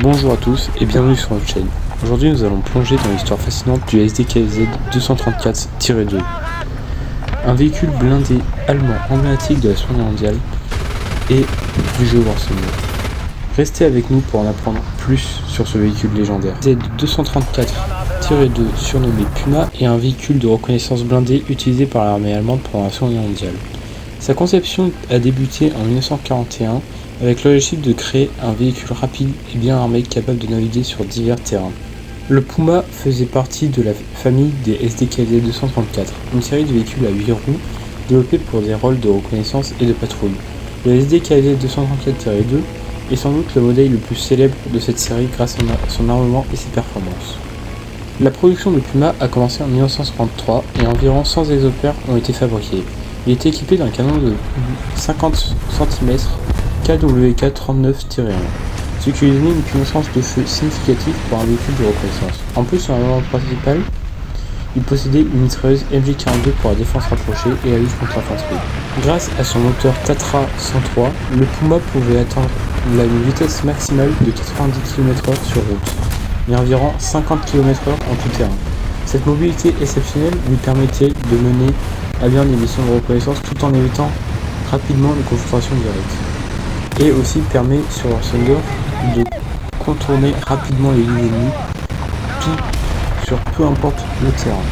Bonjour à tous et bienvenue sur notre chaîne. Aujourd'hui nous allons plonger dans l'histoire fascinante du SDKZ 234-2, un véhicule blindé allemand emblématique de la Seconde Guerre mondiale et du jeu Warzone. Restez avec nous pour en apprendre plus sur ce véhicule légendaire. Z234-2, surnommé Puma, est un véhicule de reconnaissance blindé utilisé par l'armée allemande pendant la Seconde Guerre mondiale. Sa conception a débuté en 1941 avec l'objectif de créer un véhicule rapide et bien armé capable de naviguer sur divers terrains. Le Puma faisait partie de la famille des SDKZ 234, une série de véhicules à 8 roues développés pour des rôles de reconnaissance et de patrouille. Le SDKZ 234-2 est sans doute le modèle le plus célèbre de cette série grâce à son armement et ses performances. La production de Puma a commencé en 1953 et environ 100 exemplaires ont été fabriqués. Il est équipé d'un canon de 50 cm KWK-39-1, ce qui lui donnait une puissance de feu significative pour un véhicule de reconnaissance. En plus, son armement principal, il possédait une mitrailleuse MG42 pour la défense rapprochée et la lutte contre l'infanterie. Grâce à son moteur Tatra 103, le Puma pouvait atteindre une vitesse maximale de 90 km/h sur route et environ 50 km/h en tout terrain. Cette mobilité exceptionnelle lui permettait de mener à bien des missions de reconnaissance tout en évitant rapidement les confrontations directes. Et aussi permet sur Warzone de contourner rapidement les lignes ennemies, tout sur peu importe le terrain.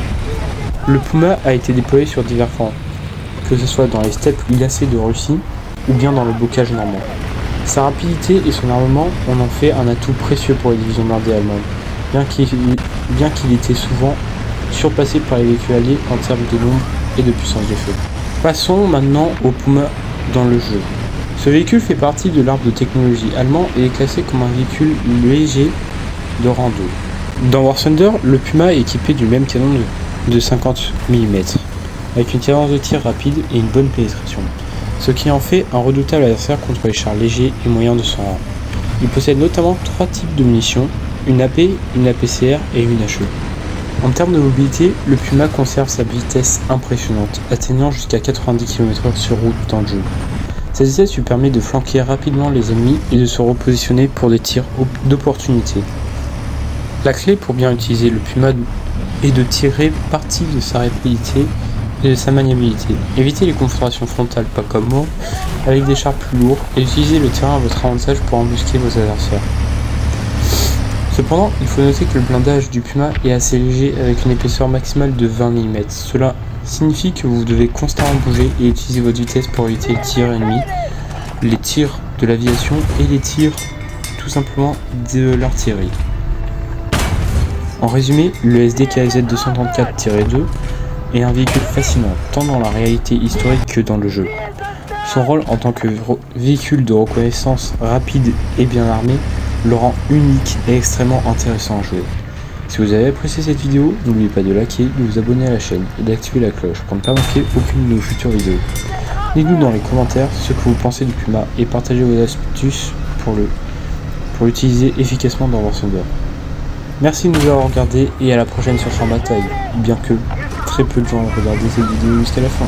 Le Puma a été déployé sur divers fronts, que ce soit dans les steppes glacées de Russie ou bien dans le bocage normand. Sa rapidité et son armement en ont fait un atout précieux pour les divisions blindées allemandes, bien qu'il était souvent surpassé par les véhicules alliés en termes de nombre et de puissance de feu. Passons maintenant au Puma dans le jeu. Ce véhicule fait partie de l'arbre de technologie allemand et est classé comme un véhicule léger de rang 2. Dans War Thunder, le Puma est équipé du même canon de 50 mm, avec une cadence de tir rapide et une bonne pénétration, ce qui en fait un redoutable adversaire contre les chars légers et moyens de son rang. Il possède notamment 3 types de munitions, une AP, une APCR et une HE. En termes de mobilité, le Puma conserve sa vitesse impressionnante, atteignant jusqu'à 90 km/h sur route dans le jeu. Cette vitesse lui permet de flanquer rapidement les ennemis et de se repositionner pour des tirs d'opportunité. La clé pour bien utiliser le Puma est de tirer parti de sa rapidité et de sa maniabilité. Évitez les confrontations frontales pas comme moi, avec des chars plus lourds, et utilisez le terrain à votre avantage pour embusquer vos adversaires. Cependant, il faut noter que le blindage du Puma est assez léger avec une épaisseur maximale de 20 mm. Cela signifie que vous devez constamment bouger et utiliser votre vitesse pour éviter les tirs ennemis, les tirs de l'aviation et les tirs tout simplement de l'artillerie. En résumé, le SDKZ 234-2 est un véhicule fascinant tant dans la réalité historique que dans le jeu. Son rôle en tant que véhicule de reconnaissance rapide et bien armé le rend unique et extrêmement intéressant à jouer. Si vous avez apprécié cette vidéo, n'oubliez pas de liker, de vous abonner à la chaîne et d'activer la cloche pour ne pas manquer aucune de nos futures vidéos. Dites-nous dans les commentaires ce que vous pensez du Puma et partagez vos astuces pour l'utiliser efficacement dans War Thunder. Merci de nous avoir regardé et à la prochaine sur Champ Bataille, bien que très peu de gens ont regardé cette vidéo jusqu'à la fin.